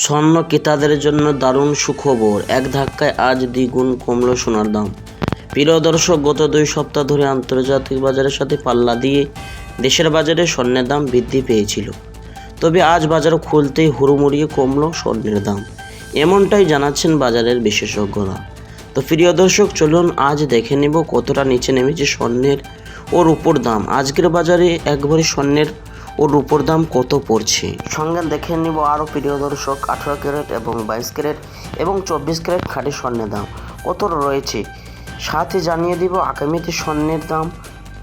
স্বর্ণ ক্রেতাদের জন্য দারুণ সুখবর, এক ধাক্কায় আজ দ্বিগুণ কমল সোনার দাম। প্রিয় দর্শক, গত 2 সপ্তাহ ধরে আন্তর্জাতিক বাজারের সাথে পাল্লা দিয়ে দেশের বাজারে স্বর্ণের দাম বৃদ্ধি পেয়েছিল। তবে আজ বাজার খুলতেই হুড়মুড়িয়ে কমল স্বর্ণের দাম, এমনটাই জানাচ্ছেন বাজারের বিশেষজ্ঞরা। তো প্রিয় দর্শক, চলুন আজ দেখে নেব কতটা নিচে নেমেছে স্বর্ণের ও রূপোর দাম। আজকের বাজারে একবারে স্বর্ণের ও রূপোর দাম কত পড়ছে সঙ্গে দেখে নিব আরও। প্রিয় দর্শক, 18 ক্যারেট এবং 22 ক্যারেট এবং 24 ক্যারেট খাঁটি স্বর্ণের দাম কত রয়েছে, সাথে জানিয়ে দিব আগামীতে স্বর্ণের দাম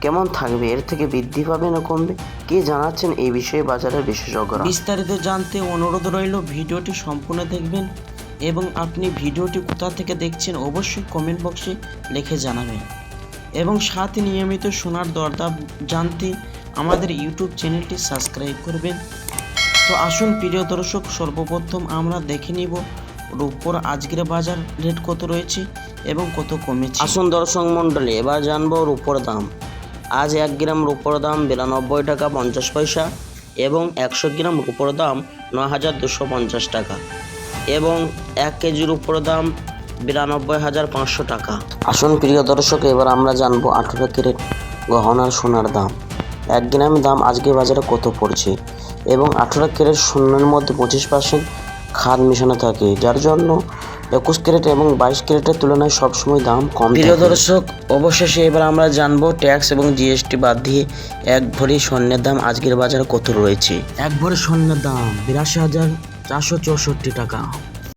কেমন থাকবে, এর থেকে বৃদ্ধি পাবে না কমবে, কে জানাচ্ছেন এই বিষয়ে বাজারের বিশেষজ্ঞরা। বিস্তারিত জানতে অনুরোধ রইল ভিডিওটি সম্পূর্ণ দেখবেন এবং আপনি ভিডিওটি কোথা থেকে দেখছেন অবশ্যই কমেন্ট বক্সে লিখে জানাবেন এবং সাথে নিয়মিত সোনার দরদাম জানতে আমাদের ইউটিউব চ্যানেলটি সাবস্ক্রাইব করবেন। তো আসুন প্রিয় দর্শক, সর্বপ্রথম আমরা দেখে নিব রূপোর আজকের বাজার রেট কত রয়েছে এবং কত কমেছে। আসুন দর্শক মণ্ডলী, এবার জানবো রূপোর দাম। আজ 1 গ্রাম রূপোর দাম 92 টাকা 50 পয়সা এবং 100 গ্রাম রূপোর দাম 9250 টাকা এবং 1 কেজি রূপোর দাম 92,500 টাকা। আসুন প্রিয় দর্শক, এবার আমরা জানবো 18 ক্যারেট গহনার সোনার দাম। 1 গ্রাম দাম আজকে বাজারে কত পড়ছে এবং 18 ক্যারেট সোনার মধ্যে 25% খাদ মেশানো থাকে, যার জন্য 21 ক্যারেট এবং 22 ক্যারেটের তুলনায় সবসময় দাম কম। প্রিয় দর্শক, অবশেষে এবার আমরা জানবো ট্যাক্স এবং জিএসটি বাদ দিয়ে 1 ভরি স্বর্ণের দাম আজকের বাজারে কত রয়েছে। 1 ভরি স্বর্ণের দাম 82,464 টাকা।